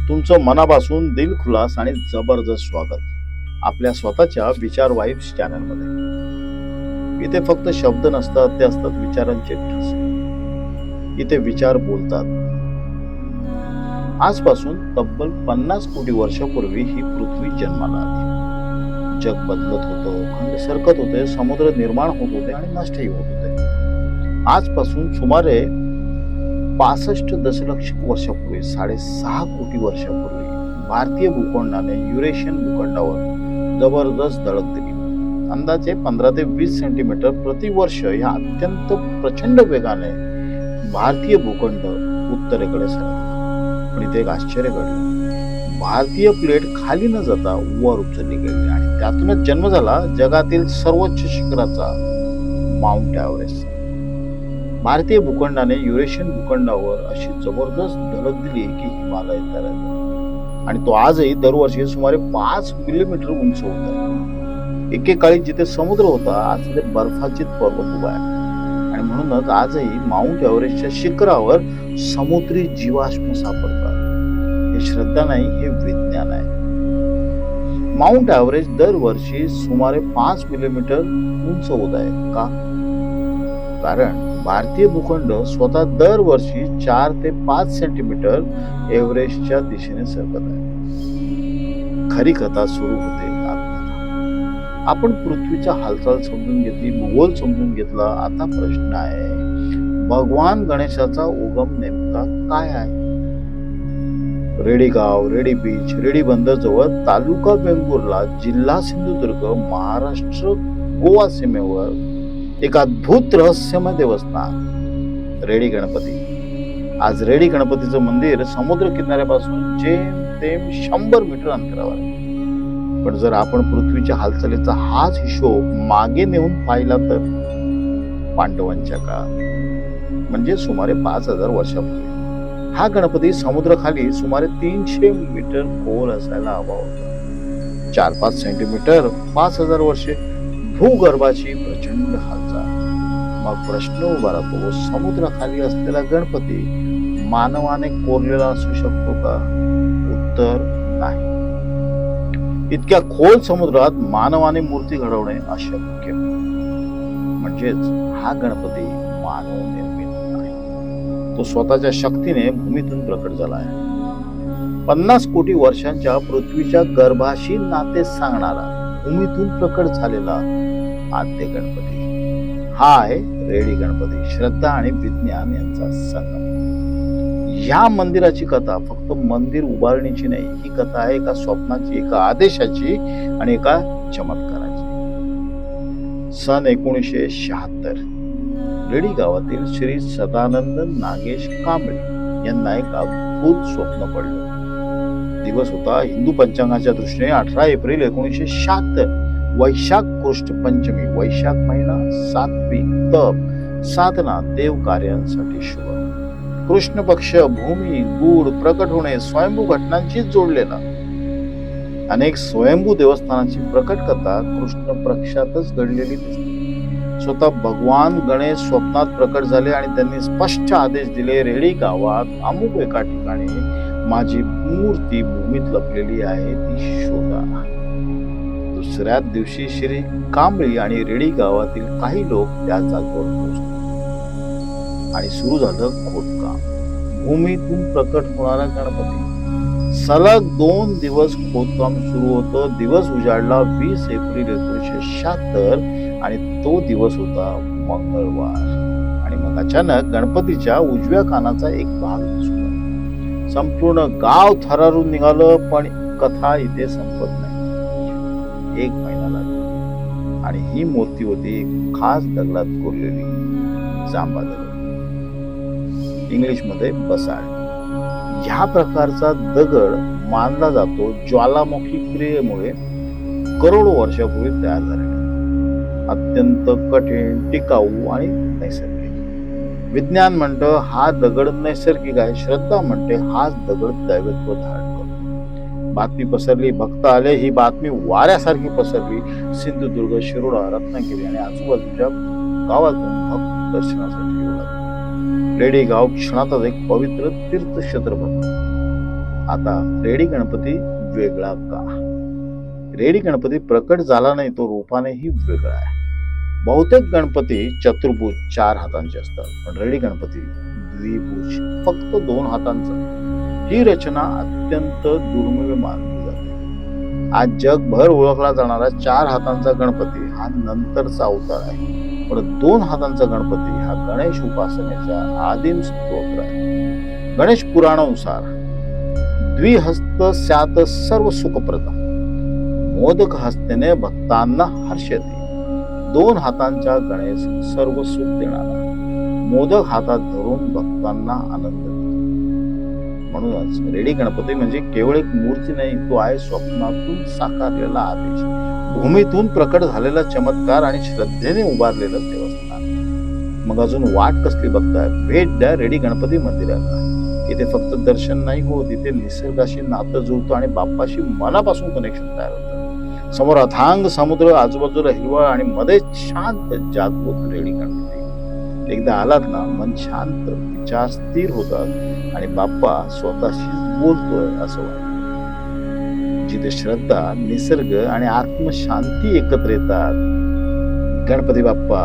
तुमचं मनापासून दिलखुलास आणि जबरदस्त स्वागत आपल्या स्वतःच्या विचार वाईब्स चॅनलमध्ये. इथे फक्त शब्द नसतात, ते असतात विचारांचे ठसे. इथे विचार बोलतात. आजपासून तब्बल 50 कोटी वर्षापूर्वी ही पृथ्वी जन्माला आली. जग बदलत होतं, खंड सरकत होते, समुद्र निर्माण होत होते आणि नष्टही होत होते. आजपासून सुमारे 65 दशलक्ष वर्षापूर्वी, 6.5 कोटी वर्षापूर्वी भारतीय भूखंडाने युरेशियन भूखंडावर जबरदस्त धडक दिली. अंदाजे 15 ते 20 सेंटीमीटर प्रतिवर्ष या अत्यंत प्रचंड वेगाने भारतीय भूखंड उत्तरेकडे सरकला. पण इथे एक आश्चर्य घडलं. भारतीय प्लेट खाली न जाता वर उचलली गेली आणि त्यातूनच जन्म झाला जगातील सर्वोच्च शिखराचा, माउंट एव्हरेस्ट. भारतीय भूखंडाने युरेशियन भूखंडावर अशी जबरदस्त धडक दिली की हिमालय तरळला आणि तो आजही दरवर्षी सुमारे 5 किलोमीटर उंच होत आहे. एकेकाळी जिथे समुद्र होता, आज तिथे बर्फाचित पर्वत उभा आहे. आणि म्हणूनच आजही माउंट एव्हरेस्टच्या शिखरावर समुद्री जीवाश्म सापडतात. हे श्रद्धा नाही, हे विज्ञान आहे. माउंट एव्हरेस्ट दरवर्षी सुमारे 5 किलोमीटर उंच होत आहे. का? कारण भारतीय भूखंड स्वतः दरवर्षी 4 ते 5 सेंटीमीटर एव्हरेस्टच्या दिशेने सरकत आहे. खरी कथा सुरू होते आत्मकथा. आपण पृथ्वीच्या हालचाल समजून घेतली, भूगोल समजून घेतला. आता प्रश्न आहे, भगवान गणेशाचा उगम नेमका काय आहे? रेडी गाव, रेडी बीच, रेडी बंदर जवळ, तालुका वेंगुर्ला, जिल्हा सिंधुदुर्ग, महाराष्ट्र गोवा सीमेवर एक अद्भुत रहस्यमय देवस्थान, रेडी गणपती. आज रेडी गणपतीचं मंदिर समुद्र किनाऱ्यापासून जेमतेम 100 मीटर अंतरावर आहे. पण जर आपण पृथ्वीच्या हालचालीचा हाच हिशोब मागे नेऊन पाहिला तर पांडवांच्या काळात, म्हणजे सुमारे 5000 वर्षापूर्वी हा गणपती समुद्राखाली सुमारे 300 मीटर खोल असायला हवा होता. 4-5 सेंटीमीटर, 5000 वर्षे भूगर्भाची प्रचंड हालचाल. मग प्रश्न उभा राहतो, समुद्राखाली असलेला गणपती मानवाने कोरलेला असू शकतो का? उत्तर नाही. इतक्या खोल समुद्रात मानवाने मूर्ती घडवणे अशक्य. म्हणजेच हा गणपती मानव निर्मित नाही. तो स्वतःच्या शक्तीने भूमीतून प्रकट झाला आहे. 50 कोटी वर्षांच्या पृथ्वीच्या गर्भाशी नाते सांगणारा, भूमीतून प्रकट झालेला आद्य गणपती हा आहे रेडी गणपती. श्रद्धा आणि विज्ञान यांचा संगम. ह्या मंदिराची कथा फक्त मंदिर उभारणीची नाही, ही कथा आहे एका स्वप्नाची, एका आदेशाची आणि एका चमत्काराची. सन 1976 रेडी गावातील श्री सदानंद नागेश कांबळे यांना एक अद्भुत स्वप्न पडलं. दिवस होता हिंदू पंचांगाच्या दृष्टीने 18 एप्रिल 1976, वैशाख कृष्ण पंचमी, वैशाख महिना, सात्विक तप साधना, देव कार्यांसाठी शुभ. कृष्ण पक्ष, भूमी, गूढ प्रकट होणे, स्वयंभू घटनांशी जोडलेला. अनेक स्वयंभू देवस्थानांची प्रकट कथा कृष्ण पक्षातच घडलेली दिसते. स्वतः भगवान गणेश स्वप्नात प्रकट झाले आणि त्यांनी स्पष्ट आदेश दिले, रेडी गावात अमुक एका ठिकाणी माझी मूर्ती भूमीत लपलेली आहे, ती शोधा. दुसऱ्याच दिवशी श्री कांबळी आणि रेडी गावातील काही लोक त्या जागेवर पोहोचले आणि सुरू झालं खोदकाम. भूमीतून प्रकट होणारा गणपती. सलग 2 दिवस खोदकाम सुरू होतं. दिवस उजाडला 20 एप्रिल 1976 आणि तो दिवस होता मंगळवार. आणि मग अचानक गणपतीच्या उजव्या कानाचा एक भाग दिसला. संपूर्ण गाव थरारून निघालं. पण कथा इथे संपत नाही. 1 महिना लागला आणि ही मूर्ती होती एक खास दगडात कोरलेली जांबा दगड, इंग्लिशमध्ये बसाल्ट. ह्या प्रकारचा दगड मानला जातो ज्वालामुखी क्रियेमुळे करोडो वर्षापूर्वी तयार झालेला, अत्यंत कठीण, टिकाऊ आणि नैसर्गिक. विज्ञान म्हणतं हा दगड नैसर्गिक आहे, श्रद्धा म्हणते हाच दगड दैवत्व धारण करतो. बातमी पसरली, भक्त आले. ही बातमी वाऱ्यासारखी पसरली. सिंधुदुर्ग, शिरोडा, रत्नागिरी आणि आजूबाजूच्या गावातून भक्त दर्शनासाठी येऊ लागले. रेडी गाव क्षणातच एक पवित्र तीर्थक्षेत्र बनलं. आता रेडी गणपती वेगळा का? रेडी गणपती प्रकट झाला नाही, तो रूपानेही वेगळा आहे. बहुतेक गणपती चतुर्भुज 4 हातांचे असतात, पण रेडी गणपती द्विभुज फक्त 2 हातांचा. ही रचना अत्यंत दुर्मिळ मानली जाते. आज जगभर ओळखला जाणारा 4 हातांचा गणपती हा नंतरचा अवतार आहे, पण 2 हातांचा गणपती हा गणेश उपासनेचा आदिम स्तोत्र आहे. गणेश पुराणानुसार द्विहस्त स्यात सर्व सुखप्रदम, मोदक हस्तेने भक्तांना हर्षती. 2 हातांचा गणेश सर्व सुख देणारा, मोदक हातात धरून भक्तांना आनंद देतो. म्हणूनच रेडी गणपती म्हणजे केवळ एक मूर्ती नाही, तो आहे स्वप्नातून साकारलेला आदेश, भूमीतून प्रकट झालेला चमत्कार आणि श्रद्धेने उभारलेलं देवस्थान. मग अजून वाट कसली बघताय? भेट द्या रेडी गणपती मंदिराला. इथे फक्त दर्शन नाही होत, इथे निसर्गाशी नातं जुळतं आणि बाप्पाशी मनापासून कनेक्शन तयार होतं. समोर अथांग समुद्र, आजूबाजूला हिरवळ आणि मध्ये शांत जागृत रेडी गणपती. एकदा आलात ना, मन शांत, विचार स्थिर होतात आणि बाप्पा स्वतःशीच बोलतोय असं वाटतं. जिथे श्रद्धा, निसर्ग आणि आत्मशांती एकत्र येतात, गणपती बाप्पा